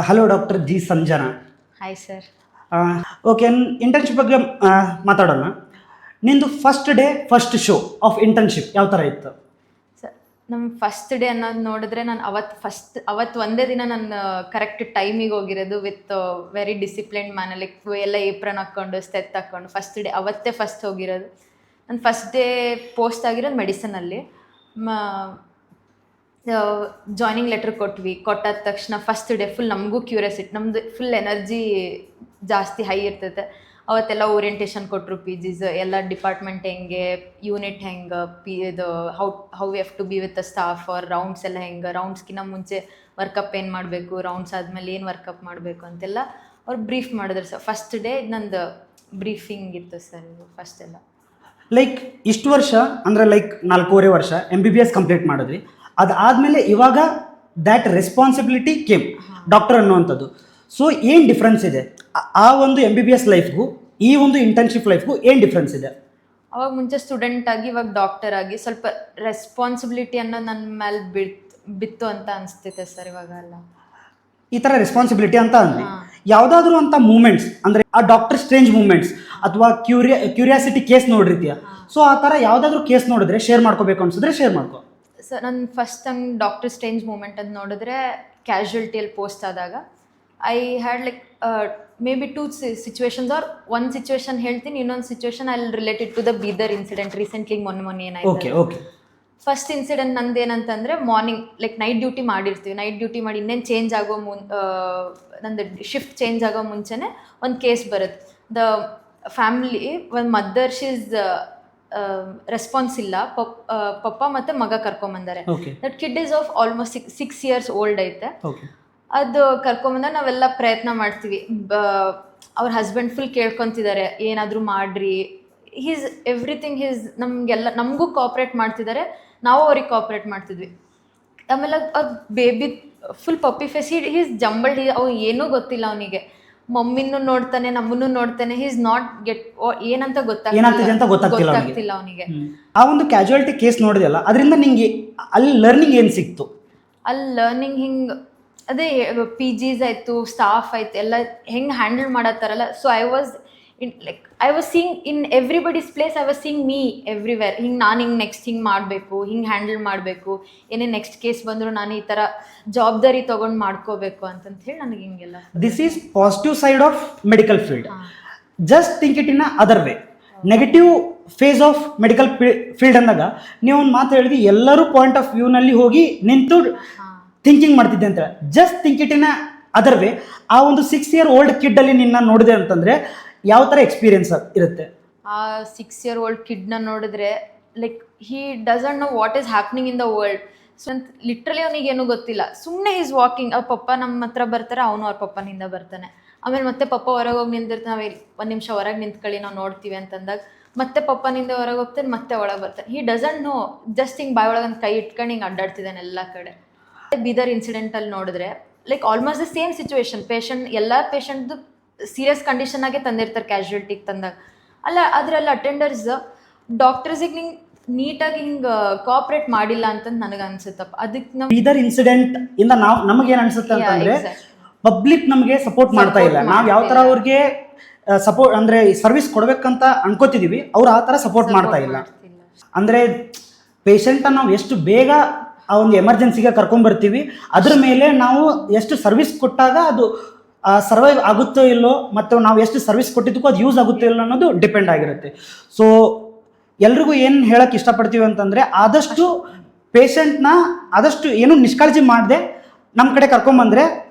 Hello doctor G Sanjana. Hi sir. Okay, internship ಬಗ್ಗೆ ಮಾತಾಡೋಣ. ನಿಂದು first day first show of internship ಯಾವ ಥರ ಇತ್ತು? ಸರ್, ನಮ್ಮ ಫಸ್ಟ್ ಡೇ ಅನ್ನೋದು ನೋಡಿದ್ರೆ ನಾನು ಅವತ್ತು ಒಂದೇ ದಿನ ನಾನು ಕರೆಕ್ಟ್ ಟೈಮಿಗೆ ಹೋಗಿರೋದು with very disciplined manner, like ಎಲ್ಲ ಏಪ್ರನ್ ಹಾಕ್ಕೊಂಡು ಸ್ಟೆತ್ ಹಾಕ್ಕೊಂಡು ಫಸ್ಟ್ ಡೇ ಅವತ್ತೇ ಫಸ್ಟ್ ಹೋಗಿರೋದು. ನಾನು ಫಸ್ಟ್ ಡೇ ಪೋಸ್ಟ್ ಆಗಿರೋದು ಮೆಡಿಸನಲ್ಲಿ. ಜಾಯ್ನಿಂಗ್ ಲೆಟ್ರ್ ಕೊಟ್ಟಾದ ತಕ್ಷಣ ಫಸ್ಟ್ ಡೇ ಫುಲ್ ನಮಗೂ ಕ್ಯೂರಿಯಾಸಿಟಿ, ನಮ್ಮದು ಫುಲ್ ಎನರ್ಜಿ ಜಾಸ್ತಿ ಹೈ ಇರ್ತೈತೆ. ಅವತ್ತೆಲ್ಲ ಓರಿಯೆಂಟೇಷನ್ ಕೊಟ್ಟರು, ಪಿ ಜಿಸ್ ಎಲ್ಲ ಡಿಪಾರ್ಟ್ಮೆಂಟ್ ಹೆಂಗೆ, ಯೂನಿಟ್ ಹೆಂಗೆ, ಇದು how we have to be with the staff, ಅವ್ರ ರೌಂಡ್ಸ್ ಎಲ್ಲ ಹೆಂಗೆ, ರೌಂಡ್ಸ್ಗಿಂತ ಮುಂಚೆ ವರ್ಕಪ್ ಏನು ಮಾಡಬೇಕು, ರೌಂಡ್ಸ್ ಆದಮೇಲೆ ಏನು ವರ್ಕಪ್ ಮಾಡಬೇಕು ಅಂತೆಲ್ಲ ಅವ್ರು ಬ್ರೀಫ್ ಮಾಡಿದ್ರು ಸರ್. ಫಸ್ಟ್ ಡೇ ನಂದು ಬ್ರೀಫಿಂಗ್ ಇತ್ತು ಸರ್. ಫಸ್ಟ್ ಎಲ್ಲ ಲೈಕ್ ಇಷ್ಟು ವರ್ಷ ಅಂದರೆ ಲೈಕ್ 4.5 ವರ್ಷ MBBS ಕಂಪ್ಲೀಟ್ ಮಾಡಿದ್ವಿ. ಅದಾದಮೇಲೆ ಇವಾಗ ದ್ಯಾಟ್ ರೆಸ್ಪಾನ್ಸಿಬಿಲಿಟಿ ಕೇಮ್ ಡಾಕ್ಟರ್ ಅನ್ನುವಂಥದ್ದು. ಸೊ ಏನು ಡಿಫ್ರೆನ್ಸ್ ಇದೆ ಆ ಒಂದು MBBS ಲೈಫ್ಗೂ ಈ ಒಂದು ಇಂಟರ್ನ್ಶಿಪ್ ಲೈಫ್ಗೂ ಏನು ಡಿಫ್ರೆನ್ಸ್ ಇದೆ? ಅವಾಗ ಮುಂಚೆ ಸ್ಟೂಡೆಂಟ್ ಆಗಿ ಇವಾಗ ಡಾಕ್ಟರ್ ಆಗಿ ಸ್ವಲ್ಪ ರೆಸ್ಪಾನ್ಸಿಬಿಲಿಟಿ ಅನ್ನೋದು ನನ್ನ ಮೇಲೆ ಬಿತ್ತು ಅಂತ ಅನಿಸ್ತೈತೆ ಸರ್. ಇವಾಗೆಲ್ಲ ಈ ಥರ ರೆಸ್ಪಾನ್ಸಿಬಿಲಿಟಿ ಅಂತ ಅಂದ್ವಿ. ಯಾವುದಾದ್ರೂ ಅಂತ ಮೂಮೆಂಟ್ಸ್ ಅಂದರೆ ಆ ಡಾಕ್ಟರ್ ಸ್ಟ್ರೇಂಜ್ ಮೂಮೆಂಟ್ಸ್ ಅಥವಾ ಕ್ಯೂರಿಯಾಸಿಟಿ ಕೇಸ್ ನೋಡಿರ್ತೀಯ, ಸೊ ಆ ಥರ ಯಾವುದಾದ್ರೂ ಕೇಸ್ ನೋಡಿದ್ರೆ ಶೇರ್ ಮಾಡ್ಕೋಬೇಕು ಅನ್ಸಿದ್ರೆ ಶೇರ್ ಮಾಡ್ಕೋ. ಸರ್, ನನ್ನ ಫಸ್ಟ್ ಹಂಗೆ ಡಾಕ್ಟರ್ ಸ್ಟ್ರೇಂಜ್ ಮೂಮೆಂಟ್ ಅಂತ ನೋಡಿದ್ರೆ ಕ್ಯಾಶುಯಲ್ಟಿಯಲ್ಲಿ ಪೋಸ್ಟ್ ಆದಾಗ I had like maybe 2 situations or ಒಂದು ಸಿಚುವೇಶನ್ ಹೇಳ್ತೀನಿ, ಇನ್ನೊಂದು situation I related to the Bidar incident recently ಮೊನ್ನೆ ಏನಾಯ್ತು. ಫಸ್ಟ್ ಇನ್ಸಿಡೆಂಟ್ ನಂದು ಏನಂತಂದರೆ, ಮಾರ್ನಿಂಗ್ ಲೈಕ್ ನೈಟ್ ಡ್ಯೂಟಿ ಮಾಡಿರ್ತೀವಿ. ನೈಟ್ ಡ್ಯೂಟಿ ಮಾಡಿ ಇನ್ನೇನು ಚೇಂಜ್ ಆಗೋ ನಂದು ಶಿಫ್ಟ್ ಚೇಂಜ್ ಆಗೋ ಮುಂಚೆನೇ ಒಂದು ಕೇಸ್ ಬರುತ್ತೆ. ದ ಫ್ಯಾಮಿಲಿ ಒಂದು ಮದರ್ ಶೀಸ್ ರೆಸ್ಪಾನ್ಸ್ ಇಲ್ಲ, ಪಪ್ಪ ಮತ್ತು ಮಗ ಕರ್ಕೊಂಬಂದಾರೆ. That kid is of almost 6 years old ಐತೆ. ಅದು ಕರ್ಕೊಂಬಂದ ನಾವೆಲ್ಲ ಪ್ರಯತ್ನ ಮಾಡ್ತೀವಿ. ಅವ್ರ ಹಸ್ಬೆಂಡ್ ಫುಲ್ ಕೇಳ್ಕೊತಿದ್ದಾರೆ, ಏನಾದರೂ ಮಾಡ್ರಿ, ಹೀಸ್ ಎವ್ರಿಥಿಂಗ್, ನಮಗೆಲ್ಲ ನಮಗೂ ಕೋಆಪ್ರೇಟ್ ಮಾಡ್ತಿದ್ದಾರೆ, ನಾವು ಅವ್ರಿಗೆ ಕೋಆಪ್ರೇಟ್ ಮಾಡ್ತಿದ್ವಿ. ಆಮೇಲೆ ಅದು ಬೇಬಿ ಫುಲ್ ಪಪ್ಪಿ ಫೇಸ್, ಹೀಸ್ ಜಂಬಲ್ಡ್, ಅವು ಏನೂ ಗೊತ್ತಿಲ್ಲ ಅವನಿಗೆ. ಮಮ್ಮಿನೂ ನೋಡ್ತಾನೆ, ನಮ್ಮನ್ನು ನೋಡ್ತಾನೆ, ಹೀಸ್ ನಾಟ್ ಏನಂತ ಗೊತ್ತಾಗ್ತಿಲ್ಲ ಅವನಿಗೆ. ಆ ಒಂದು ಕ್ಯಾಜುಯಾಲಿಟಿ ಕೇಸ್ ನೋಡಿದೆಯಲ್ಲ, ಅದರಿಂದ ನಿಂಗೆ ಅಲ್ಲಿ ಲರ್ನಿಂಗ್ ಏನು ಸಿಕ್ತು? ಅಲ್ಲಿ ಲರ್ನಿಂಗ್ ಹಿಂಗೆ ಅದೇ PGs ಆಯಿತು, ಸ್ಟಾಫ್ ಆಯ್ತು, ಎಲ್ಲ ಹೆಂಗೆ ಹ್ಯಾಂಡಲ್ ಮಾಡತ್ತಾರಲ್ಲ. So I was seeing in everybody's place, I was seeing me everywhere. ಹಿಂಗೆ ನಾನು ಹಿಂಗೆ ನೆಕ್ಸ್ಟ್ ಹಿಂಗೆ ಮಾಡಬೇಕು, ಹಿಂಗೆ ಹ್ಯಾಂಡಲ್ ಮಾಡಬೇಕು, ಏನೇ ನೆಕ್ಸ್ಟ್ ಕೇಸ್ ಬಂದರೂ ನಾನು ಈ ಥರ ಜವಾಬ್ದಾರಿ ತೊಗೊಂಡು ಮಾಡ್ಕೋಬೇಕು ಅಂತಂತ ಹೇಳಿ ನನಗೆ ಹಿಂಗೆಲ್ಲ. This is positive side of medical field. Just think it in other way. Negative face of medical field ಅಂದಾಗ ನೀವು ಒಂದು ಮಾತು ಹೇಳಿದ್ವಿ, ಎಲ್ಲರೂ ಪಾಯಿಂಟ್ ಆಫ್ ವ್ಯೂನಲ್ಲಿ ಹೋಗಿ ನಿಂತು ಥಿಂಕಿಂಗ್ ಮಾಡ್ತಿದ್ದೆ ಅಂತ. Just think it in other way. ಆ ಒಂದು 6 year ಓಲ್ಡ್ ಕಿಡ್ಡಲ್ಲಿ ನಿನ್ನ ನೋಡಿದೆ ಅಂತಂದರೆ ಯಾವ ಥರ ಎಕ್ಸ್ಪೀರಿಯನ್ಸ್ ಇರುತ್ತೆ? ಆ 6 year ಓಲ್ಡ್ ಕಿಡ್ನ ನೋಡಿದ್ರೆ like he doesn't know what is happening in the world. So literally ಅವನಿಗೆ ಏನೂ ಗೊತ್ತಿಲ್ಲ, ಸುಮ್ಮನೆ ಈಸ್ ವಾಕಿಂಗ್. ಅವ್ರ ಪಪ್ಪ ನಮ್ಮ ಹತ್ರ ಬರ್ತಾರೆ, ಅವನು ಅವ್ರ ಪಪ್ಪನಿಂದ ಬರ್ತಾನೆ. ಆಮೇಲೆ ಮತ್ತೆ ಪಪ್ಪ ಹೊರಗೆ ಹೋಗಿ ನಿಂತಿರ್ತಾನೆ, ನಾವು 1 ನಿಮಿಷ ಹೊರಗೆ ನಿಂತ್ಕೊಳ್ಳಿ ನಾವು ನೋಡ್ತೀವಿ ಅಂತಂದಾಗ ಮತ್ತೆ ಪಪ್ಪನಿಂದ ಹೊರಗೆ ಹೋಗ್ತಾನೆ, ಮತ್ತೆ ಒಳಗೆ ಬರ್ತಾನೆ. ಹಿ ಡಸಂಟ್ ನೋ, ಜಸ್ಟ್ ಹಿಂಗೆ ಬಾಯಿ ಒಳಗೆ ಒಂದು ಕೈ ಇಟ್ಕೊಂಡು ಹಿಂಗೆ ಅಡ್ಡಾಡ್ತಿದ್ದಾನೆ ಎಲ್ಲ ಕಡೆ. ಬೀದರ್ ಇನ್ಸಿಡೆಂಟಲ್ಲಿ ನೋಡಿದ್ರೆ like almost the same situation. ಎಲ್ಲ ಪೇಷಂಟ್ದು ಸೀರಿಯಸ್ ಕಂಡೀಷನ್ನಾಗೆ ತಂದಿರ್ತಾರೆ ಕ್ಯಾಶುಯಾಲಿಟಿಗೆ ತಂದಾಗ. ಅದರಲ್ಲಿ ಅಟೆಂಡರ್ಸ್ ಡಾಕ್ಟರ್ಸಿಗೆ ಹಿಂಗೆ ನೀಟಾಗಿ ಹಿಂಗೆ ಕೋಆಪ್ರೇಟ್ ಮಾಡಿಲ್ಲ ಅಂತ ನನಗೆ ಅನ್ಸುತ್ತಪ್ಪ. ಅದಕ್ಕೆ ನಮ್ಮ ಬೀದರ್ ಇನ್ಸಿಡೆಂಟ್ ಇಂದ ನಮಗೇನು ಅನ್ಸುತ್ತೆ ಅಂತಂದರೆ, ಪಬ್ಲಿಕ್ ನಮಗೆ ಸಪೋರ್ಟ್ ಮಾಡ್ತಾ ಇಲ್ಲ. ನಾವು ಯಾವ ಥರ ಅವ್ರಿಗೆ ಸಪೋರ್ಟ್ ಅಂದರೆ ಸರ್ವಿಸ್ ಕೊಡಬೇಕಂತ ಅನ್ಕೋತಿದ್ದೀವಿ, ಅವ್ರು ಆ ಥರ ಸಪೋರ್ಟ್ ಮಾಡ್ತಾ ಇಲ್ಲ. ಅಂದರೆ ಪೇಷಂಟನ್ನು ನಾವು ಎಷ್ಟು ಬೇಗ ಆ ಒಂದು ಎಮರ್ಜೆನ್ಸಿಗೆ ಕರ್ಕೊಂಡ್ಬರ್ತೀವಿ, ಅದ್ರ ಮೇಲೆ ನಾವು ಎಷ್ಟು ಸರ್ವಿಸ್ ಕೊಟ್ಟಾಗ ಅದು ಸರ್ವೈವ್ ಆಗುತ್ತೋ ಇಲ್ಲೋ, ಮತ್ತು ನಾವು ಎಷ್ಟು ಸರ್ವಿಸ್ ಕೊಟ್ಟಿದ್ದಕ್ಕೂ ಅದು ಯೂಸ್ ಆಗುತ್ತೋ ಇಲ್ಲೋ ಅನ್ನೋದು ಡಿಪೆಂಡ್ ಆಗಿರುತ್ತೆ. ಸೊ ಎಲ್ರಿಗೂ ಏನು ಹೇಳಕ್ಕೆ ಇಷ್ಟಪಡ್ತೀವಿ ಅಂತಂದರೆ, ಆದಷ್ಟು ಪೇಷಂಟ್ನ ಆದಷ್ಟು ಏನು ನಿಷ್ಕಾಳಜಿ ಮಾಡದೆ ನಮ್ಮ ಕಡೆ ಕರ್ಕೊಂಬಂದರೆ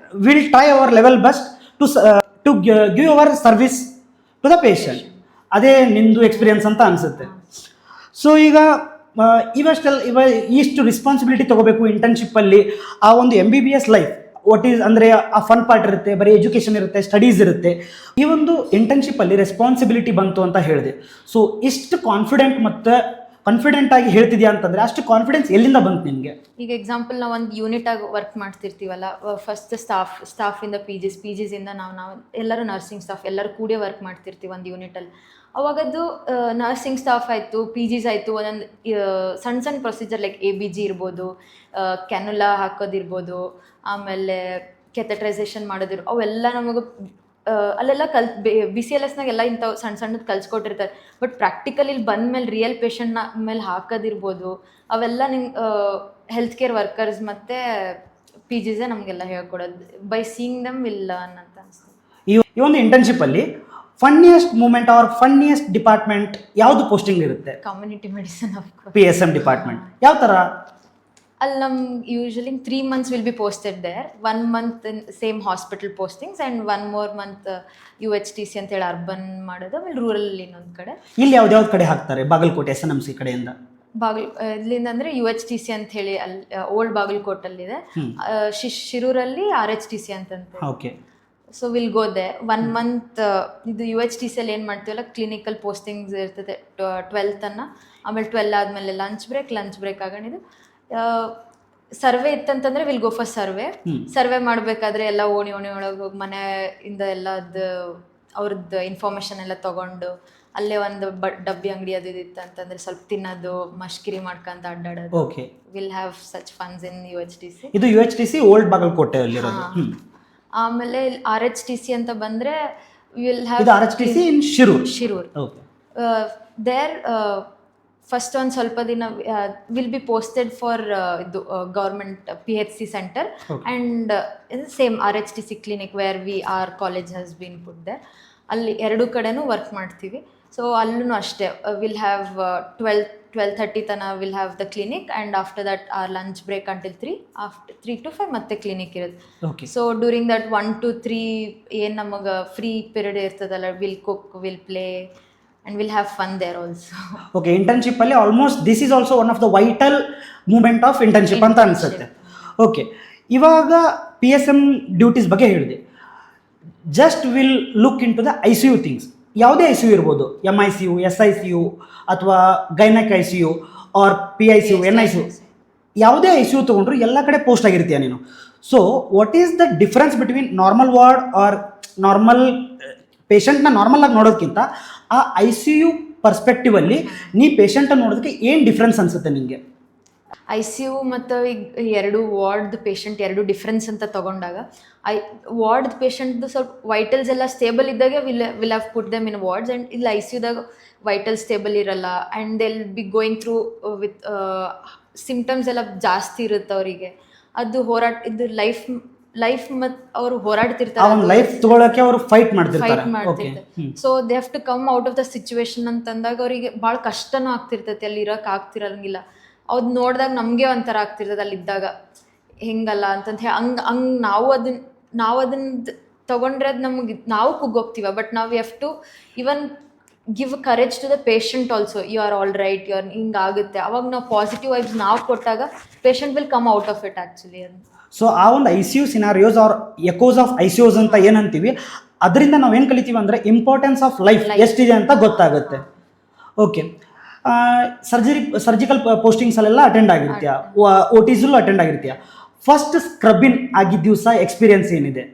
will try our level best to give our service to the patient. ಅದೇ ನಿಮ್ಮದು ಎಕ್ಸ್ಪೀರಿಯನ್ಸ್ ಅಂತ ಅನಿಸುತ್ತೆ. ಸೊ ಈಗ ಇಷ್ಟು ರೆಸ್ಪಾನ್ಸಿಬಿಲಿಟಿ ತೊಗೋಬೇಕು ಇಂಟರ್ನ್ಶಿಪ್ಪಲ್ಲಿ. ಆ ಒಂದು MBBS ಲೈಫ್ ವಾಟ್ ಈಸ್ ಅಂದರೆ ಆ ಫನ್ ಪಾರ್ಟ್ ಇರುತ್ತೆ, ಬರೀ ಎಜುಕೇಷನ್ ಇರುತ್ತೆ, ಸ್ಟಡೀಸ್ ಇರುತ್ತೆ. ಈ ಒಂದು ಇಂಟರ್ನ್ಶಿಪ್ಪಲ್ಲಿ ರೆಸ್ಪಾನ್ಸಿಬಿಲಿಟಿ ಬಂತು ಅಂತ ಹೇಳಿದೆ. ಸೊ ಇಷ್ಟು ಕಾನ್ಫಿಡೆಂಟ್ ಆಗಿ ಹೇಳ್ತಿದ್ಯಾ ಅಂತಂದರೆ, ಅಷ್ಟು ಕಾನ್ಫಿಡೆನ್ಸ್ ಎಲ್ಲಿಂದ ಬಂತು ನಿಮಗೆ? ಈಗ ಎಕ್ಸಾಂಪಲ್ ನಾವು ಒಂದು ಯೂನಿಟಾಗಿ ವರ್ಕ್ ಮಾಡ್ತಿರ್ತೀವಲ್ಲ, ಫಸ್ಟ್ ಸ್ಟಾಫಿಂದ PGಸಿಂದ ನಾವು ಎಲ್ಲರೂ ನರ್ಸಿಂಗ್ ಸ್ಟಾಫ್ ಎಲ್ಲರೂ ಕೂಡೇ ವರ್ಕ್ ಮಾಡ್ತಿರ್ತೀವಿ ಒಂದು ಯೂನಿಟಲ್ಲಿ. ಅವಾಗದು ನರ್ಸಿಂಗ್ ಸ್ಟಾಫ್ ಆಯಿತು, PGs ಆಯಿತು, ಒಂದೊಂದು ಸಣ್ಣ ಪ್ರೊಸೀಜರ್ ಲೈಕ್ ABG ಇರ್ಬೋದು, ಕ್ಯಾನುಲಾ ಹಾಕೋದಿರ್ಬೋದು, ಆಮೇಲೆ ಕೆಥೆಟ್ರೈಸೇಷನ್ ಮಾಡೋದಿರು ಅವೆಲ್ಲ ನಮಗೆ ಅಲ್ಲೆಲ್ಲ BCLSನಾಗ ಎಲ್ಲ ಇಂಥವು ಸಣ್ಣ ಸಣ್ಣದು ಕಲ್ಸ್ಕೊಟ್ಟಿರ್ತಾರೆ. ಬಟ್ ಪ್ರಾಕ್ಟಿಕಲ್ ಇಲ್ಲಿ ಬಂದ ಮೇಲೆ ರಿಯಲ್ ಪೇಷಂಟ್ನ ಮೇಲೆ ಹಾಕೋದಿರ್ಬೋದು, ಅವೆಲ್ಲ ನಿಂಗೆ ಹೆಲ್ತ್ ಕೇರ್ ವರ್ಕರ್ಸ್ ಮತ್ತು PGs ನಮಗೆಲ್ಲ ಹೇಳ್ಕೊಡೋದು. By seeing them will learn ಅಂತ ಅನಿಸ್ತದೆ. ಈ ಒಂದು ಇಂಟರ್ನ್ಶಿಪ್ಪಲ್ಲಿ funniest moment or funniest department ಯಾವುದು ಪೋಸ್ಟಿಂಗ್ ಇರುತ್ತೆ? Community medicine of course. PSM department ಯಾವ ಥರ? ಅಲ್ಲಿ ನಮ್ಗೆ usually 3 months will be posted there. 1 month in same hospital postings and 1 more month UHTC ಅಂತೇಳಿ ಅರ್ಬನ್ ಮಾಡೋದು, ಆಮೇಲೆ ರೂರಲ್ ಇನ್ನೊಂದು ಕಡೆ. ಇಲ್ಲಿ ಯಾವ್ದು ಕಡೆ ಹಾಕ್ತಾರೆ? ಬಾಗಲಕೋಟೆ SNMC ಕಡೆಯಿಂದ ಇಲ್ಲಿಂದ ಅಂದರೆ UHTC ಅಂತ ಹೇಳಿ ಅಲ್ಲಿ ಓಲ್ಡ್ ಬಾಗಲಕೋಟಲ್ಲಿದೆ, ಶಿರೂರಲ್ಲಿ RHTC ಅಂತಂತೆ. Okay. So will go they 1 month. ಇದು UHTC ಅಲ್ಲಿ ಏನು ಮಾಡ್ತೀವಲ್ಲ ಕ್ಲಿನಿಕಲ್ ಪೋಸ್ಟಿಂಗ್ಸ್ ಇರ್ತದೆ 12th ಆಮೇಲೆ 12 ಆದಮೇಲೆ ಲಂಚ್ ಬ್ರೇಕ್ ಆಗೋಣಿದು. ಸರ್ವೆ ಇತ್ತಂತಂದ್ರೆ ವಿಲ್ ಗೋ ಫಾರ್ ಸರ್ವೆ ಮಾಡಬೇಕಾದ್ರೆ ಎಲ್ಲ ಓಣಿ ಒಳಗೆ ಹೋಗಿ ಮನೆಯಿಂದ ಎಲ್ಲದು ಅವ್ರದ್ದು ಇನ್ಫಾರ್ಮೇಷನ್ ಎಲ್ಲ ತೊಗೊಂಡು ಅಲ್ಲೇ ಒಂದು ಡಬ್ಬಿ ಅಂಗಡಿ ಅದು ಇತ್ತು ಅಂತಂದ್ರೆ ಸ್ವಲ್ಪ ತಿನ್ನೋದು, ಮಶ್ಕಿರಿ ಮಾಡ್ಕೊಂತ ಅಡ್ಡಾಡೋದು. Okay. Will have such funs in UHTC. ಇದು UHTC ಓಲ್ಡ್ ಬಾಗಲಕೋಟೆಯಲ್ಲಿರೋದು. ಆಮೇಲೆ RHTC ಅಂತ ಬಂದರೆ ವಿಲ್ ಹ್ಯಾವ್ ಇದು RHTC in Shirur. Okay. There first ಒಂದು ಸ್ವಲ್ಪ ದಿನ ವಿಲ್ ಬಿ ಪೋಸ್ಟೆಡ್ ಫಾರ್ ಇದು government PHC centre and same RHTC clinic where our college has been put there. ಅಲ್ಲಿ ಎರಡೂ ಕಡೆನೂ ವರ್ಕ್ ಮಾಡ್ತೀವಿ. ಸೊ ಅಲ್ಲೂ ಅಷ್ಟೇ ವಿಲ್ ಹ್ಯಾವ್ 12:30 ತನಕ will have the clinic and after that our lunch break until 3. After 3 to 5 ಮತ್ತೆ clinic ಇರುತ್ತೆ. So during that 1 to 3 ಏನು ನಮಗೆ ಫ್ರೀ ಪೀರಿಯಡ್ ಇರ್ತದಲ್ಲ, will cook, will play and we'll have fun there also. Okay, internship ಅಲ್ಲಿ almost this is also one of the vital moment of internship ಅಂತ ಅನ್ಸುತ್ತೆ. Okay, ಇವಾಗ PSM duties ಬಗ್ಗೆ ಹೇಳಿದೆ. Just will look into the ICU things. ಯಾವುದೇ ICU ಇರ್ಬೋದು, MICU, SICU ಅಥವಾ gynaec ICU or PICU, NICU, ಯಾವುದೇ ICU ತೊಗೊಂಡ್ರು ಎಲ್ಲ ಕಡೆ ಪೋಸ್ಟ್ ಆಗಿರ್ತೀಯ ನೀನು. So what is the difference between normal ward or normal ಪೇಷಂಟ್ನ ನಾರ್ಮಲ್ ಆಗಿ ನೋಡೋದಕ್ಕಿಂತ ಆ ICU ಪರ್ಸ್ಪೆಕ್ಟಿವಲ್ಲಿ ನೀ ಪೇಷಂಟನ್ನು ನೋಡೋದಕ್ಕೆ ಏನು ಡಿಫ್ರೆನ್ಸ್ ಅನಿಸುತ್ತೆ ನಿಮಗೆ? ICU ಮತ್ತು ಈಗ ಎರಡು ವಾರ್ಡ್ ಪೇಷಂಟ್ ಎರಡು ಡಿಫ್ರೆನ್ಸ್ ಅಂತ ತೊಗೊಂಡಾಗ ವಾರ್ಡ್ ಪೇಷಂಟ್ದು ಸ್ವಲ್ಪ ವೈಟಲ್ಸ್ ಎಲ್ಲ ಸ್ಟೇಬಲ್ ಇದ್ದಾಗ will have put them in wards. And ಇಲ್ಲಿ ICUದಾಗ ವೈಟಲ್ ಸ್ಟೇಬಲ್ ಇರಲ್ಲ and they'll be going through with symptoms ಎಲ್ಲ ಜಾಸ್ತಿ ಇರುತ್ತೆ ಅವರಿಗೆ. ಅದು ಇದು ಲೈಫ್ ಮತ್ತು ಅವರು ಹೋರಾಡ್ತಿರ್ತಾರೆ, ಲೈಫ್ ತಗೊಳ್ಳೋಕೆ ಅವರು ಫೈಟ್ ಮಾಡ್ತಿರ್ತಾರೆ. So they have to come out of the situation ಅಂತಂದಾಗ ಅವರಿಗೆ ಭಾಳ ಕಷ್ಟನೂ ಆಗ್ತಿರ್ತೈತಿ, ಅಲ್ಲಿ ಇರೋಕೆ ಆಗ್ತಿರಂಗಿಲ್ಲ. ಅವ್ದು ನೋಡಿದಾಗ ನಮಗೆ ಒಂಥರ ಆಗ್ತಿರ್ತದೆ ಅಲ್ಲಿದ್ದಾಗ ಹೆಂಗಲ್ಲ ಅಂತಂತ ಹೇಳಿ ಹಂಗೆ ನಾವು ಅದನ್ನ ತೊಗೊಂಡ್ರೆ ಅದು ನಮಗೆ ನಾವು ಕುಗ್ಗೋಗ್ತೀವ. ಬಟ್ ನಾವು have to even give courage to the patient also. You are all right, you are ಹಿಂಗಾಗುತ್ತೆ. ಅವಾಗ ನಾವು ಪಾಸಿಟಿವ್ ವೈಬ್ಸ್ ನಾವು ಕೊಟ್ಟಾಗ patient will come out of it actually. ಅದು ಸೊ ಆ ಒಂದು ICU scenarios or echoes of ICUs ಅಂತ ಏನಂತೀವಿ, ಅದರಿಂದ ನಾವು ಏನು ಕಲಿತೀವಿ ಅಂದರೆ ಇಂಪಾರ್ಟೆನ್ಸ್ ಆಫ್ ಲೈಫ್ ಎಷ್ಟಿದೆ ಅಂತ ಗೊತ್ತಾಗುತ್ತೆ. ಓಕೆ, ಸರ್ಜಿಕಲ್ ಪೋಸ್ಟಿಂಗ್ಸಲ್ಲೆಲ್ಲ ಅಟೆಂಡ್ ಆಗಿರ್ತೀಯ, OTಸಲ್ಲೂ ಅಟೆಂಡ್ ಆಗಿರ್ತೀಯ. ಫಸ್ಟ್ ಸ್ಕ್ರಬ್ಬಿನ್ ಆಗಿದ್ದ ದಿವಸ ಎಕ್ಸ್ಪೀರಿಯನ್ಸ್ ಏನಿದೆ?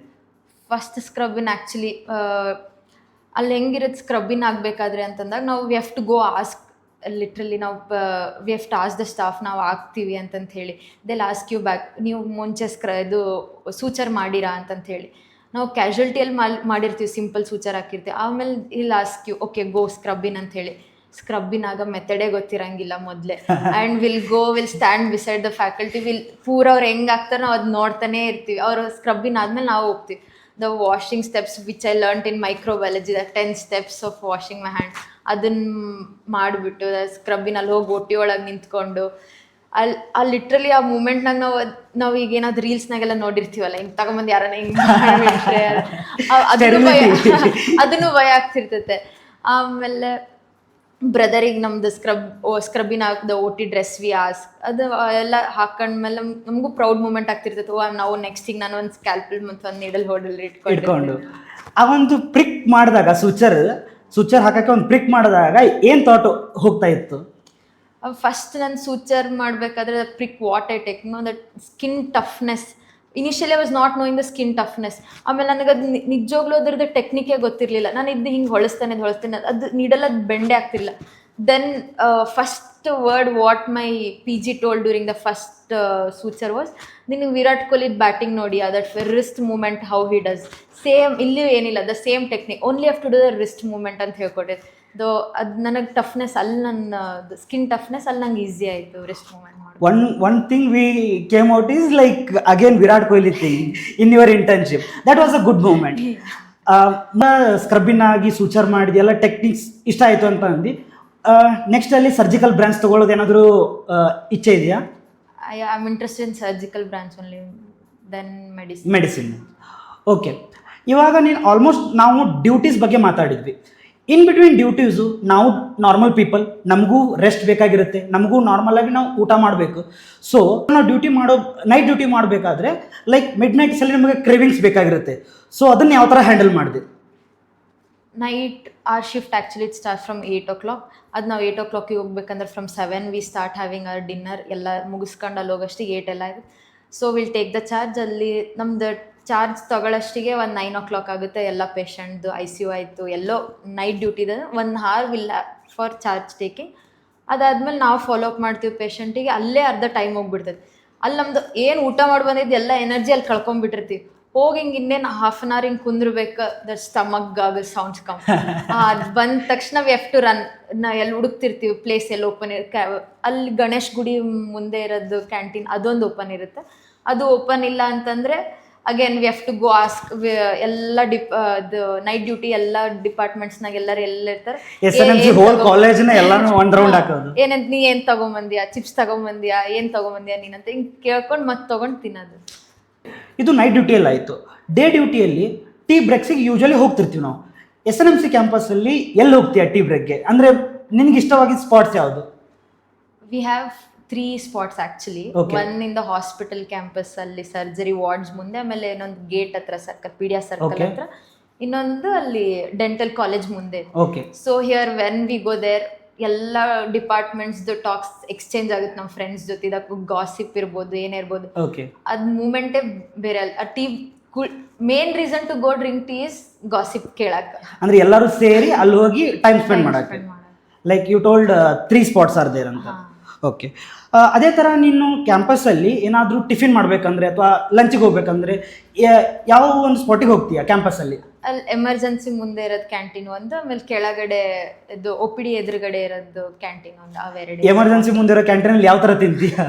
ಫಸ್ಟ್ ಸ್ಕ್ರಬ್ಬಿನ್ ಆ್ಯಕ್ಚುಲಿ ಅಲ್ಲಿ ಹೆಂಗಿರುತ್ತೆ ಸ್ಕ್ರಬ್ಬಿನ್ ಆಗಬೇಕಾದ್ರೆ ಅಂತಂದಾಗ ನಾವು we have to go ask, literally ನಾವು we have to ask the staff ನಾವು ಆಗ್ತೀವಿ ಅಂತಂತ ಹೇಳಿ. ದೆಲ್ ಆಸ್ಕ್ ಯು ಬ್ಯಾಕ್, ನೀವು ಮುಂಚೆ ಇದು ಸೂಚರ್ ಮಾಡಿರಾ ಅಂತಂತ ಹೇಳಿ. ನಾವು ಕ್ಯಾಶುಯಾಲಿಟಿಯಲ್ಲಿ ಮಾಡಿರ್ತೀವಿ, ಸಿಂಪಲ್ ಸೂಚರ್ ಹಾಕಿರ್ತೀವಿ. ಆಮೇಲೆ ಇಲ್ಲಿ ಆಸ್ಕ್ ಯು ಓಕೆ ಗೋ ಸ್ಕ್ರಬ್ಬಿನ್ ಅಂತ ಹೇಳಿ. ಸ್ಕ್ರಬ್ಬಿನಾಗ ಮೆಥಡೇ ಗೊತ್ತಿರಂಗಿಲ್ಲ ಮೊದಲೇ. And will stand beside the faculty, ಪೂರ ಅವ್ರು ಹೆಂಗೆ ಆಗ್ತಾರೆ ನಾವು ಅದು ನೋಡ್ತಾನೆ ಇರ್ತೀವಿ. ಅವರು ಸ್ಕ್ರಬ್ಬಿನ್ ಆದಮೇಲೆ ನಾವು ಹೋಗ್ತೀವಿ. The washing steps which I learned in microbiology, the 10 steps of washing my hand, ಅದನ್ನು ಮಾಡಿಬಿಟ್ಟು ಸ್ಕ್ರಬ್ಬಿನಲ್ಲಿ ಹೋಗಿ ಒಟ್ಟಿ ಒಳಗೆ ನಿಂತ್ಕೊಂಡು ಅಲ್ಲಿ ಲಿಟ್ರಲಿ ಆ ಮೂಮೆಂಟ್ನಾಗ ನಾವು ಈಗ ಏನಾದ್ರು ರೀಲ್ಸ್ನಾಗೆಲ್ಲ ನೋಡಿರ್ತೀವಲ್ಲ, ಹಿಂಗೆ ತಗೊಂಬಂದು ಯಾರನ್ನ ಹಿಂಗೆ ಮಾಡಿಬಿಟ್ರೆ ಅದನ್ನು ಭಯ ಆಗ್ತಿರ್ತೈತೆ. ಆಮೇಲೆ ಬ್ರದರಿಗೆ ನಮ್ದು ಸ್ಕ್ರಬ್ಬಿನ ಹಾಕಿದ OT ಡ್ರೆಸ್ ಅದು ಎಲ್ಲ ಹಾಕೊಂಡ್ಮೇಲೆ ನಮಗೂ ಪ್ರೌಡ್ ಮೂಮೆಂಟ್ ಆಗ್ತಿರ್ತೈತೆ. ನಾವು ನೆಕ್ಸ್ಟಿಗೆ ನಾನು ಒಂದು ಸ್ಕ್ಯಾಲ್ಪಲ್ ಮತ್ತು ಒಂದು ನೀಡಲ್ ಹೋಡಲ್ಲಿ ಇಟ್ಕೊಂಡು ಆ ಒಂದು ಪ್ರಿಕ್ ಮಾಡಿದಾಗ ಸೂಚರ್ ಹಾಕಕ್ಕೆ ಒಂದು ಪ್ರಿಕ್ ಮಾಡಿದಾಗ ಏನು ಥಾಟ್ ಹೋಗ್ತಾ ಇತ್ತು? ಫಸ್ಟ್ ನಾನು ಸೂಚರ್ ಮಾಡಬೇಕಾದ್ರೆ prick what I take no that skin toughness. Initially I was not knowing the skin toughness. ಆಮೇಲೆ ನನಗೆ ಅದು ನಿಜವಾಗ್ಲೂ ಅದ್ರದ್ದು ಟೆಕ್ನಿಕೇ ಗೊತ್ತಿರಲಿಲ್ಲ. ನಾನು ಹಿಂಗೆ ಹೊಳಿಸ್ತಾನೆ ಅದು ನೀಡಲ್ಲ, ಅದು ಬೆಂಡೆ ಆಗ್ತಿರಲಿಲ್ಲ. Then first word what my PG told during the first suture was, ನಿನಗೆ ವಿರಾಟ್ ಕೊಹ್ಲಿ ಬ್ಯಾಟಿಂಗ್ ನೋಡಿ that wrist moment how he does same ಇಲ್ಲಿ ಏನಿಲ್ಲ the same technique only have to do the wrist moment ಅಂತ ಹೇಳ್ಕೊಟ್ಟಿದ್ದು. ಅದು ನನಗೆ ಟಫ್ನೆಸ್ ಅಲ್ಲಿ ನನ್ನ ಸ್ಕಿನ್ ಟಫ್ನೆಸ್ ಅಲ್ಲಿ ನಂಗೆ ಈಸಿ ಆಯಿತು ರಿಸ್ಟ್ ಮೂಮೆಂಟ್ ಮಾಡಿ. One thing we came out is like again Virat Kohli thing in your internship. That was a good moment. ಸ್ಕ್ರಬ್ಬಿನ್ ಆಗಿ ಸೂಚರ್ ಮಾಡಿದ ಎಲ್ಲ ಟೆಕ್ನಿಕ್ಸ್ ಇಷ್ಟ ಆಯಿತು ಅಂತ ಅಂದು ನೆಕ್ಸ್ಟ್ ಅಲ್ಲಿ ಸರ್ಜಿಕಲ್ ಬ್ರಾಂಚ್ ತಗೊಳ್ಳೋದು ಏನಾದರೂ ಇಚ್ಛೆ ಇದೆಯಾ? I am interested in surgical branch only then medicine. Okay, ಇವಾಗ ನೀನು ಆಲ್ಮೋಸ್ಟ್ ನಾವು ಡ್ಯೂಟೀಸ್ ಬಗ್ಗೆ ಮಾತಾಡಿದ್ವಿ. ಇನ್ ಬಿಟ್ವೀನ್ ಡ್ಯೂಟೀಸು ನಾವು ನಾರ್ಮಲ್ ಪೀಪಲ್, ನಮಗೂ ರೆಸ್ಟ್ ಬೇಕಾಗಿರುತ್ತೆ, ನಮಗೂ ನಾರ್ಮಲ್ ಆಗಿ ನಾವು ಊಟ ಮಾಡಬೇಕು. ಸೊ ನಾವು ನೈಟ್ ಡ್ಯೂಟಿ ಮಾಡಬೇಕಾದ್ರೆ ಲೈಕ್ ಮಿಡ್ ನೈಟ್ಸಲ್ಲಿ ನಮಗೆ ಕ್ರೇವಿಂಗ್ಸ್ ಬೇಕಾಗಿರುತ್ತೆ. ಸೊ ಅದನ್ನು ಯಾವ ಥರ ಹ್ಯಾಂಡಲ್ ಮಾಡಿದೆ? Night or shift actually it start from 8 o'clock. ಅದು ನಾವು 8 o'clock ಹೋಗ್ಬೇಕಂದ್ರೆ from 7 we start having hour dinner ಎಲ್ಲ ಮುಗಿಸ್ಕೊಂಡು ಅಲ್ಲಿ ಹೋಗೋಷ್ಟಿಗೆ 8 ಎಲ್ಲ ಆಗುತ್ತೆ. So will take the charge. ಅಲ್ಲಿ ನಮ್ದು ಚಾರ್ಜ್ ತಗೊಳ್ಳೋಷ್ಟಿಗೆ ಒಂದು 9 o'clock ಆಗುತ್ತೆ. ಎಲ್ಲ ಪೇಷಂಟ್ದು ICU ಆಯಿತು ಎಲ್ಲೋ ನೈಟ್ ಡ್ಯೂಟಿದ 1 hour will for charge taking. ಅದಾದ್ಮೇಲೆ ನಾವು ಫಾಲೋ ಅಪ್ ಮಾಡ್ತೀವಿ ಪೇಷಂಟಿಗೆ. ಅಲ್ಲೇ ಅರ್ಧ ಟೈಮ್ ಹೋಗ್ಬಿಡ್ತದೆ. ಅಲ್ಲಿ ನಮ್ದು ಏನು ಊಟ ಮಾಡಿ ಬಂದಿದ್ದು ಎಲ್ಲ ಎನರ್ಜಿ ಅಲ್ಲಿ ಕಳ್ಕೊಂಡ್ಬಿಟ್ಟಿರ್ತೀವಿ. ಹೋಗಿ ಹಿಂಗೆ ಇನ್ನೇನು 1/2 hour ಹಿಂಗೆ ಕುಂದ್ರಬೇಕು. The stomach gurgle sounds come. ಅದು ಬಂದ ತಕ್ಷಣ ವಿ ಹ್ಯಾವ್ ಟು ರನ್. ನಾವು ಎಲ್ಲಿ ಹುಡುಕ್ತಿರ್ತೀವಿ ಪ್ಲೇಸ್ ಎಲ್ಲಿ ಓಪನ್ ಅಲ್ಲಿ ಗಣೇಶ್ ಗುಡಿ ಮುಂದೆ ಇರೋದು ಕ್ಯಾಂಟೀನ್ ಅದೊಂದು ಓಪನ್ ಇರುತ್ತೆ. ಅದು ಓಪನ್ ಇಲ್ಲ ಅಂತಂದರೆ again we have to go ask ಎಲ್ಲ ನೈಟ್ ಡ್ಯೂಟಿ ಎಲ್ಲ ಡಿಪಾರ್ಟ್ಮೆಂಟ್ಸ್ನಾಗ ಎಲ್ಲರೂ ಇರ್ತಾರೆ. ಏನಂತ ನೀ ಏನು ತಗೊಂಬಂದ್ಯಾ, ಚಿಪ್ಸ್ ತಗೊಂಬಂದ್ಯಾ, ಏನು ತಗೊಂಬಂದ್ಯಾ ನೀನಂತ ಹಿಂಗೆ ಕೇಳ್ಕೊಂಡು ಮತ್ತೆ ತೊಗೊಂಡು ತಿನ್ನೋದು. ಇದು ನೈಟ್ ಡ್ಯೂಟಿಯಲ್ಲಿ ಆಯಿತು. ಡೇ ಡ್ಯೂಟಿಯಲ್ಲಿ ಟೀ ಬ್ರೇಕ್ಸಿಗೆ ಯೂಶಲಿ ಹೋಗ್ತಿರ್ತೀವಿ ನಾವು. SNMC ಕ್ಯಾಂಪಸ್ಸಲ್ಲಿ ಎಲ್ಲಿ ಹೋಗ್ತೀಯಾ ಟೀ ಬ್ರೇಕ್ಗೆ? ಅಂದರೆ ನಿನಗೆ ಇಷ್ಟವಾಗಿದ್ದ ಸ್ಪಾಟ್ಸ್ ಯಾವುದು? We have 3 spots actually. One in the hospital campus ಅಲ್ಲಿ ಸರ್ಜರಿ ವಾರ್ಡ್ಸ್ ಮುಂದೆ, ಆಮೇಲೆ ಇನ್ನೊಂದು ಗೇಟ್ ಹತ್ರ ಸರ್ಕಲ್ ಪೀಡಿಯಾ ಸರ್ಕಲ್ ಹತ್ರ, ಇನ್ನೊಂದು ಅಲ್ಲಿ ಡೆಂಟಲ್ ಕಾಲೇಜ್ ಮುಂದೆ. So here when we go there ಎಲ್ಲ ಡಿಪಾರ್ಟ್ಮೆಂಟ್ಸ್ದು ಟಾಕ್ಸ್ ಎಕ್ಸ್ಚೇಂಜ್ ಆಗುತ್ತೆ ನಮ್ಮ ಫ್ರೆಂಡ್ಸ್ ಜೊತೆ. ಇದಕ್ಕೆ ಗಾಸಿಪ್ ಇರ್ಬೋದು, ಏನೇ ಇರ್ಬೋದು. ಅದು ಮೂಮೆಂಟೇ ಬೇರೆ. ಆ tea main reason to go drink tea is gossip ಕೇಳಕ್ಕೆ. ಅಂದ್ರೆ ಎಲ್ಲರೂ ಸೇರಿ ಅಲ್ಲಿ ಹೋಗಿ ಟೈಮ್ ಸ್ಪೆಂಡ್ ಮಾಡಕ್ಕೆ. Like you told 3 spots are there ಅಂತ. ಓಕೆ, ಅದೇ ಥರ ನೀನು ಕ್ಯಾಂಪಸ್ಸಲ್ಲಿ ಏನಾದರೂ ಟಿಫಿನ್ ಮಾಡಬೇಕಂದ್ರೆ ಅಥವಾ ಲಂಚಿಗೆ ಹೋಗ್ಬೇಕಂದ್ರೆ ಯಾವ ಒಂದು ಸ್ಪಾಟಿಗೆ ಹೋಗ್ತೀಯಾ ಕ್ಯಾಂಪಸ್ಸಲ್ಲಿ? ಅಲ್ಲಿ ಎಮರ್ಜೆನ್ಸಿ ಮುಂದೆ ಇರೋದು ಕ್ಯಾಂಟೀನ್ ಒಂದು, ಆಮೇಲೆ ಕೆಳಗಡೆ ಇದು OPD ಎದುರುಗಡೆ ಇರೋದು ಕ್ಯಾಂಟೀನ್ ಒಂದು. ಅವೆರಡು. ಎಮರ್ಜೆನ್ಸಿ ಮುಂದೆ ಇರೋ ಕ್ಯಾಂಟೀನಲ್ಲಿ ಯಾವ ಥರ ತಿಂತೀಯಾ?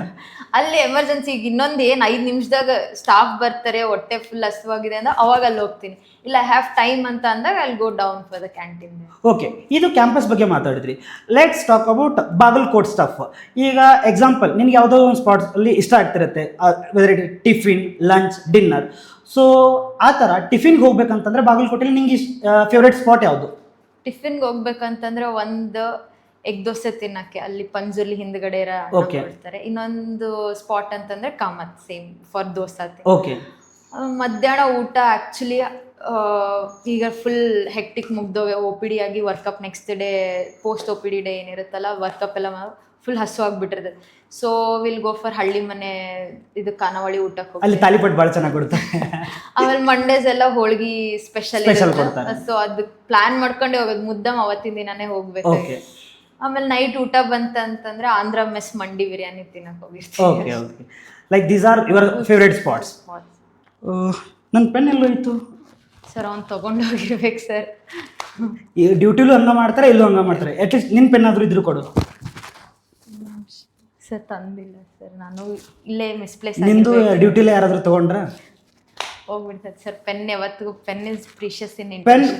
ಅಲ್ಲಿ ಎಮರ್ಜೆನ್ಸಿ ಈಗ ಇನ್ನೊಂದು ಏನು 5 ನಿಮಿಷದಾಗ ಸ್ಟಾಫ್ ಬರ್ತಾರೆ, ಹೊಟ್ಟೆ ಫುಲ್ ಹಸುವಾಗಿದೆ ಅಂದ್ರೆ ಅವಾಗ ಅಲ್ಲಿ ಹೋಗ್ತೀನಿ. ಇಲ್ಲ ಹ್ಯಾವ್ ಟೈಮ್ ಅಂತ ಅಂದಾಗ ಅಲ್ಲಿ go down for the canteen. Okay, ಇದು ಕ್ಯಾಂಪಸ್ ಬಗ್ಗೆ ಮಾತಾಡಿದ್ರಿ. Let's talk about Bagalkot stuff. ಈಗ ಎಕ್ಸಾಂಪಲ್, ನಿನ್ಗೆ ಯಾವುದೋ ಒಂದು ಸ್ಪಾಟ್ಸಲ್ಲಿ ಇಷ್ಟ ಆಗ್ತಿರುತ್ತೆ, whether it tiffin, lunch, dinner. So ಆ ಥರ ಟಿಫಿನ್ಗೆ ಹೋಗ್ಬೇಕಂತಂದ್ರೆ ಬಾಗಲಕೋಟೆಯಲ್ಲಿ ನಿಂಗೆ ಫೇವ್ರೇಟ್ ಸ್ಪಾಟ್ ಯಾವುದು? ಟಿಫಿನ್ಗೆ ಹೋಗ್ಬೇಕಂತಂದ್ರೆ ಒಂದು ಎಗ್ ದೋಸೆ ತಿನ್ನಕ್ಕೆ ಅಲ್ಲಿ ಪಂಜುರ್ಲಿ ಹಿಂದ್ಗಡೆ ಕೊಡ್ತಾರೆ. ಇನ್ನೊಂದು ಸ್ಪಾಟ್ ಅಂತಂದ್ರೆ Kamath, same for dosa. Okay, ಮಧ್ಯಾಹ್ನ ಊಟ ಆ್ಯಕ್ಚುಲಿ ಈಗ ಫುಲ್ ಹೆಕ್ಟಿಕ್ ಮುಗ್ದೋವೆ. OPD ಆಗಿ workup next day post OPD day ಏನಿರುತ್ತಲ್ಲ ವರ್ಕಪ್ ಎಲ್ಲ ಫುಲ್ ಹಸು ಆಗಿಬಿಟ್ಟಿರ್ತದೆ. ಸೊ ವಿಲ್ ಗೋ ಫಾರ್ ಹಳ್ಳಿ ಮನೆ ಇದು ಖಾನಾವಳಿ ಊಟಕ್ಕೆ ಹೋಗಿ. ಅಲ್ಲಿ ತಾಲಿಪಟ್ಟು ಭಾಳ ಚೆನ್ನಾಗಿ ಕೊಡ್ತಾರೆ. ಆಮೇಲೆ ಮಂಡೇಸ್ ಎಲ್ಲ ಹೋಳ್ಗಿ ಸ್ಪೆಷಲ್ ಕೊಡ್ತಾರೆ. ಸೊ ಅದು ಪ್ಲಾನ್ ಮಾಡ್ಕೊಂಡೆ ಹೋಗೋದು. ಮುದ್ದಮ್ ಅವತ್ತಿನ ದಿನಾನೇ ಹೋಗ್ಬೇಕು. ಆಮೇಲೆ ನೈಟ್ ಊಟ ಬಂತಂತಂದ್ರೆ ಆಂಧ್ರ ಮೆಸ್ ಮಂಡಿ ಬಿರಿಯಾನಿ ತಿನ್ನಕ್ಕೆ ಹೋಗಿರ್ತೀವಿ. Like these are your favourite spots. ನನ್ನ ಪೆನ್ ಎಲ್ಲೋ ಇತ್ತು ಸರ್, ಅವ್ನು ತೊಗೊಂಡು ಹೋಗಿರ್ಬೇಕು ಸರ್. ಈ ಡ್ಯೂಟಿಲೂ ಹಂಗೆ ಮಾಡ್ತಾರೆ, ಇಲ್ಲೂ ಹಂಗೆ ಮಾಡ್ತಾರೆ. ಅಟ್ಲೀಸ್ಟ್ ನಿನ್ನ ಪೆನ್ ಆದರೂ ಇದ್ರು ಕೊಡು ಸರ್. ತಂದಿಲ್ಲ ಸರ್, ನಾನು ಇಲ್ಲೇ ಮಿಸ್ಪ್ಲೇಸ್. ನಿಂದು ಡ್ಯೂಟಿಲೇ ಯಾರಾದರೂ ತೊಗೊಂಡ್ರ ಹೋಗ್ಬಿಡ್ತದೆ ಸರ್. ಪೆನ್ ಯಾವತ್ತಿಗೂ pen is precious in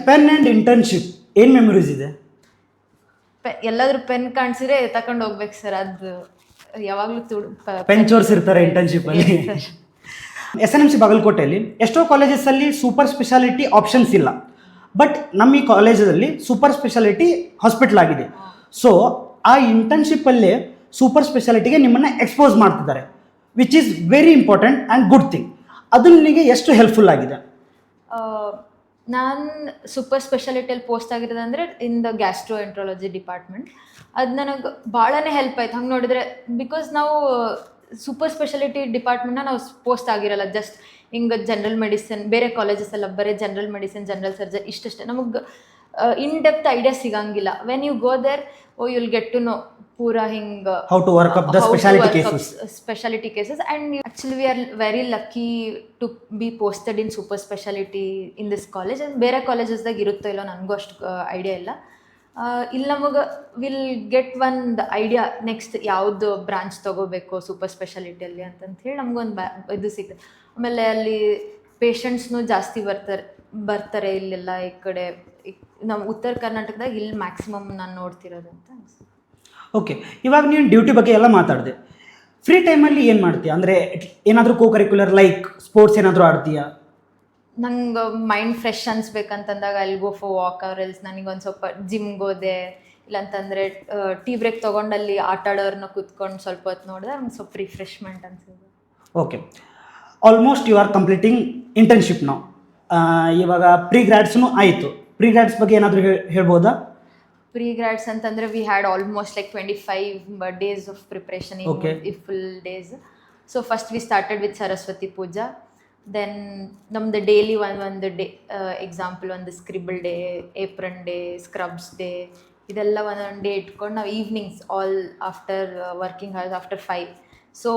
pen and internship ಏನು ಮೆಮೊರೀಸ್ ಇದೆ? ಎಲ್ಲಾದ್ರೂ ಪೆನ್ ಕಾಣಿಸಿದ್ರೆ ತಗೊಂಡು ಹೋಗ್ಬೇಕು ಸರ್. ಅದು ಯಾವಾಗಲೂ ಪೆನ್ ಚೋರ್ಸ್ ಇರ್ತಾರೆ ಇಂಟರ್ನ್ಶಿಪ್ಪಲ್ಲಿ. SNMC ಬಾಗಲಕೋಟೆಯಲ್ಲಿ ಎಷ್ಟೋ ಕಾಲೇಜಸಲ್ಲಿ ಸೂಪರ್ ಸ್ಪೆಷಾಲಿಟಿ ಆಪ್ಷನ್ಸ್ ಇಲ್ಲ. ಬಟ್ ನಮ್ಮ ಈ ಕಾಲೇಜಲ್ಲಿ ಸೂಪರ್ ಸ್ಪೆಷಾಲಿಟಿ ಹಾಸ್ಪಿಟಲ್ ಆಗಿದೆ. ಸೊ ಆ ಇಂಟರ್ನ್ಶಿಪ್ಪಲ್ಲೇ ಸೂಪರ್ ಸ್ಪೆಷಾಲಿಟಿಗೆ ನಿಮ್ಮನ್ನು ಎಕ್ಸ್ಪೋಸ್ ಮಾಡ್ತಿದ್ದಾರೆ, which is very important and good thing. ಅದು ನಿನಗೆ ಎಷ್ಟು ಹೆಲ್ಪ್ಫುಲ್ ಆಗಿದೆ? ನಾನು ಸೂಪರ್ ಸ್ಪೆಷಾಲಿಟಿಯಲ್ಲಿ ಪೋಸ್ಟ್ ಆಗಿರೋದಂದರೆ in the gastroenterology department. ಅದು ನನಗೆ ಭಾಳನೇ ಹೆಲ್ಪ್ ಆಯ್ತು. ಹಂಗೆ ನೋಡಿದ್ರೆ ಬಿಕಾಸ್ ನಾವು ಸೂಪರ್ ಸ್ಪೆಷಾಲಿಟಿ ಡಿಪಾರ್ಟ್ಮೆಂಟ್ನ ನಾವು ಪೋಸ್ಟ್ ಆಗಿರಲ್ಲ. ಜಸ್ಟ್ ಹಿಂಗೆ ಜನರಲ್ ಮೆಡಿಸಿನ್, ಬೇರೆ ಕಾಲೇಜಸ್ ಎಲ್ಲ ಬರೀ ಜನರಲ್ ಮೆಡಿಸಿನ್, ಜನರಲ್ ಸರ್ಜರಿ ಇಷ್ಟಷ್ಟೇ. ನಮಗೆ ಇನ್ ಡೆಪ್ತ್ ಐಡಿಯಾ ಸಿಗಂಗಿಲ್ಲ. When you go there you'll get to know ಪೂರಾ ಹಿಂಗೆ how to work up the speciality cases. Specialty cases, and actually we are very lucky to be posted in super specialty in this college, and ಬೇರೆ ಕಾಲೇಜಸ್ದಾಗ ಇರುತ್ತೋ ಇಲ್ಲೋ ನನಗೂ ಅಷ್ಟು idea ಇಲ್ಲ. ಇಲ್ಲಿ ನಮಗೆ ವಿಲ್ ಗೆಟ್ ಒಂದು ಐಡಿಯಾ ನೆಕ್ಸ್ಟ್ ಯಾವುದು ಬ್ರಾಂಚ್ ತೊಗೋಬೇಕು ಸೂಪರ್ ಸ್ಪೆಷಾಲಿಟಿಯಲ್ಲಿ ಅಂತಂತ ಹೇಳಿ ನಮಗೊಂದು ಇದು ಸಿಗ್ತದೆ. ಆಮೇಲೆ ಅಲ್ಲಿ ಪೇಷಂಟ್ಸ್ನು ಜಾಸ್ತಿ ಬರ್ತಾರೆ ಇಲ್ಲೆಲ್ಲ ಈ ಕಡೆ ನಮ್ಮ ಉತ್ತರ ಕರ್ನಾಟಕದಾಗ ಇಲ್ಲಿ ಮ್ಯಾಕ್ಸಿಮಮ್ ನಾನು ನೋಡ್ತಿರೋದು ಅಂತ ಅನ್ಸುತ್ತೆ. ಓಕೆ, ಇವಾಗ ನೀನು ಡ್ಯೂಟಿ ಬಗ್ಗೆ ಎಲ್ಲ ಮಾತಾಡಿದೆ. ಫ್ರೀ ಟೈಮಲ್ಲಿ ಏನು ಮಾಡ್ತೀಯ? ಅಂದರೆ ಏನಾದರೂ ಕೋ ಕರಿಕ್ಯುಲರ್ ಲೈಕ್ ಸ್ಪೋರ್ಟ್ಸ್ ಏನಾದರೂ ಆಡ್ತೀಯಾ? ನಂಗೆ ಮೈಂಡ್ ಫ್ರೆಶ್ ಅನ್ಸ್ಬೇಕಂತಂದಾಗ ಅಲ್ಲಿ go for walk or else ನನಗೊಂದು ಸ್ವಲ್ಪ ಜಿಮ್ಗೆ ಹೋದೆ, ಇಲ್ಲಾಂತಂದರೆ ಟೀ ಬ್ರೇಕ್ ತೊಗೊಂಡಲ್ಲಿ ಆಟ ಆಡೋರನ್ನ ಕೂತ್ಕೊಂಡು ಸ್ವಲ್ಪ ಹೊತ್ತು ನೋಡಿದ್ರೆ ನಮ್ಗೆ ಸ್ವಲ್ಪ ರಿಫ್ರೆಶ್ಮೆಂಟ್ ಅನ್ಸಿದೆ. Okay, almost you are completing internship ನಾವು. ಇವಾಗ ಪ್ರೀ ಗ್ರಾಡ್ಸ್ನು ಆಯಿತು. ಪ್ರೀ ಗ್ರಾಡ್ಸ್ ಬಗ್ಗೆ ಏನಾದರೂ ಹೇಳ್ಬೋದಾ? ಪ್ರೀ ಗ್ರಾಡ್ಸ್ ಅಂತಂದರೆ we had almost like 25 days of preparation in full days. So first we started with Saraswati Puja, then ನಮ್ದು ಡೈಲಿ ಒಂದು ಡೇ ಎಕ್ಸಾಂಪಲ್ ಒಂದು scribble day, apron day, scrubs day, ಇದೆಲ್ಲ ಒಂದೊಂದು ಡೇ ಇಟ್ಕೊಂಡು ನಾವು evenings all after working hours after 5. So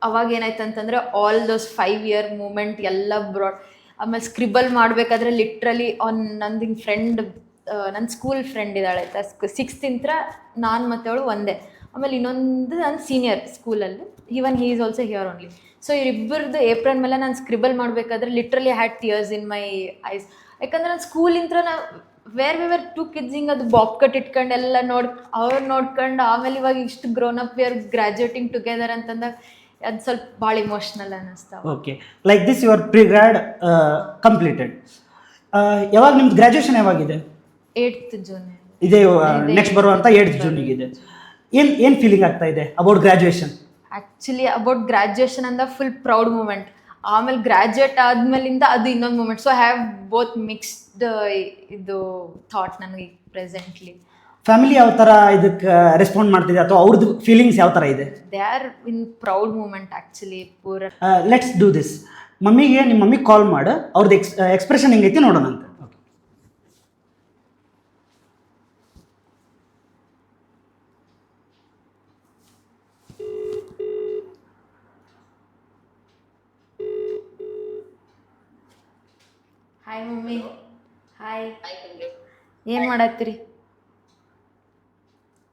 ಅವಾಗ ಏನಾಯ್ತು ಅಂತಂದರೆ ಆಲ್ ದೋಸ್ 5 ಇಯರ್ ಮೂಮೆಂಟ್ ಎಲ್ಲ ಬ್ರಾಡ್. ಆಮೇಲೆ ಸ್ಕ್ರಿಬಲ್ ಮಾಡಬೇಕಾದ್ರೆ ಲಿಟ್ರಲಿ ನಂದು ಹಿಂಗೆ ಫ್ರೆಂಡ್, ನನ್ನ ಸ್ಕೂಲ್ ಫ್ರೆಂಡ್ ಇದ್ದಾಳೆ ಆಯಿತಾ, 6th ನಾನು ಮತ್ತು ಅವಳು ಒಂದೇ. ಆಮೇಲೆ ಇನ್ನೊಂದು ನನ್ನ ಸೀನಿಯರ್ ಸ್ಕೂಲಲ್ಲಿ, even he is also here only. So ಇವರಿಬ್ಬರದ್ದು ಏಪ್ರಿಲ್ ಮೇಲೆ ನಾನು ಸ್ಕ್ರಿಬಲ್ ಮಾಡಬೇಕಾದ್ರೆ literally had tears in my eyes. ಯಾಕಂದ್ರೆ ನಾನು ಸ್ಕೂಲಿಂದ ನಾವು ವಿ ವರ್ 2 kids ಹಿಂಗೆ ಅದು ಬಾಬ್ ಕಟ್ ಇಟ್ಕೊಂಡು ಎಲ್ಲ ಅವ್ರು ನೋಡ್ಕೊಂಡು ಆಮೇಲೆ ಇವಾಗ ಇಷ್ಟು grown up we are graduating together ಅಂತಂದಾಗ ಅದು ಸ್ವಲ್ಪ ಭಾಳ ಇಮೋಷ್ನಲ್ ಅನ್ನಿಸ್ತಾವೆ. Okay, like this your pre grad completed. ಯಾವಾಗ ನಿಮ್ದು ಗ್ರ್ಯಾಜುಯೇಷನ್ ಯಾವಾಗಿದೆ? 8th ಜೂನ್ ಇದೇ ನೆಕ್ಸ್ಟ್ ಬರುವಂಥ 8th ಜೂನಿಗಿದೆ. ಏನು ಫೀಲಿಂಗ್ ಆಗ್ತಾ ಇದೆ about graduation? Actually about graduation ಅಂದ ಫುಲ್ ಪ್ರೌಡ್ ಮೂಮೆಂಟ್. ಆಮೇಲೆ ಗ್ರ್ಯಾಜುಯೇಟ್ ಆದ್ಮೇಲಿಂದ ಅದು ಇನ್ನೊಂದು moment. So I have both mixed ಇದು ಥಾಟ್ ನನಗೆ ಪ್ರೆಸೆಂಟ್ಲಿ. ಫ್ಯಾಮಿಲಿ ಯಾವ ಥರ ಇದಕ್ಕೆ ರೆಸ್ಪಾಂಡ್ ಮಾಡ್ತಿದೆ ಅಥವಾ ಅವ್ರದ್ದು ಫೀಲಿಂಗ್ಸ್ ಯಾವ ಥರ ಇದೆ? They are in proud moment actually ಪೂರ. Let's do this. ನಿಮ್ಮ ಮಮ್ಮಿಗೆ ಕಾಲ್ ಮಾಡು, ಅವ್ರದ್ದು ಎಕ್ಸ್ಪ್ರೆಷನ್ ಹೆಂಗೈತಿ ನೋಡೋಣ ಅಂತ. Hi mummy. ಹಾಯ್, ಏನು ಮಾಡತ್ತೀರಿ?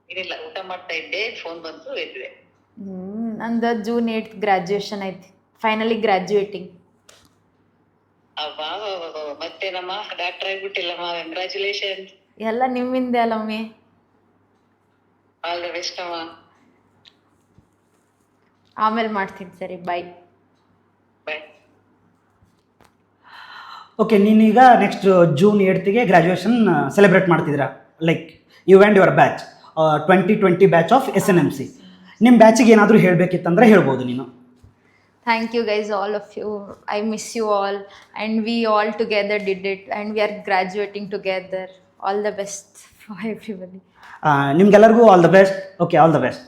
ಏನಿಲ್ಲ, ಊಟ ಮಾಡ್ತಾ ಇದ್ದೆ, ಫೋನ್ ಬಂತು, ಎದ್ದೆ. ನಂದು June 8th ಗ್ರ್ಯಾಜುಯೇಷನ್ ಐತಿ, ಫೈನಲಿ ಗ್ರ್ಯಾಜುಯೇಟಿಂಗ್. ಅಬ್ಬಾ, ಮತ್ತೆ ನಮ್ಮ ಡಾಕ್ಟರ್ ಆಗ್ಬಿಟ್ಟಿಲ್ಲಮ್ಮ, ಕಂಗ್ರ್ಯಾಚುಲೇಷನ್. ಎಲ್ಲ ನಿಮ್ಮಿಂದೆ ಅಲ್ಲ ಮಮ್ಮಿ. ಆಲ್ ದ ಬೆಸ್ಟ್ ಅಮ್ಮ. ಆಮೇಲೆ ಮಾಡ್ತೀನಿ, ಸರಿ, ಬಾಯ್. ಬಾಯ್. ಓಕೆ, ನೀನೀಗ next June 8th graduation celebrate ಮಾಡ್ತಿದ್ದೀರಾ, like you and your batch 2020 batch of SNMC. ನಿಮ್ಮ ಬ್ಯಾಚಿಗೆ ಏನಾದರೂ ಹೇಳಬೇಕಿತ್ತಂದ್ರೆ ಹೇಳ್ಬೋದು ನೀನು. Thank you guys, all of you. I miss you all, and we all together did it, and we are graduating together. All the best for everybody. ನಿಮ್ಗೆಲ್ಲರಿಗೂ all the best. Okay, all the best.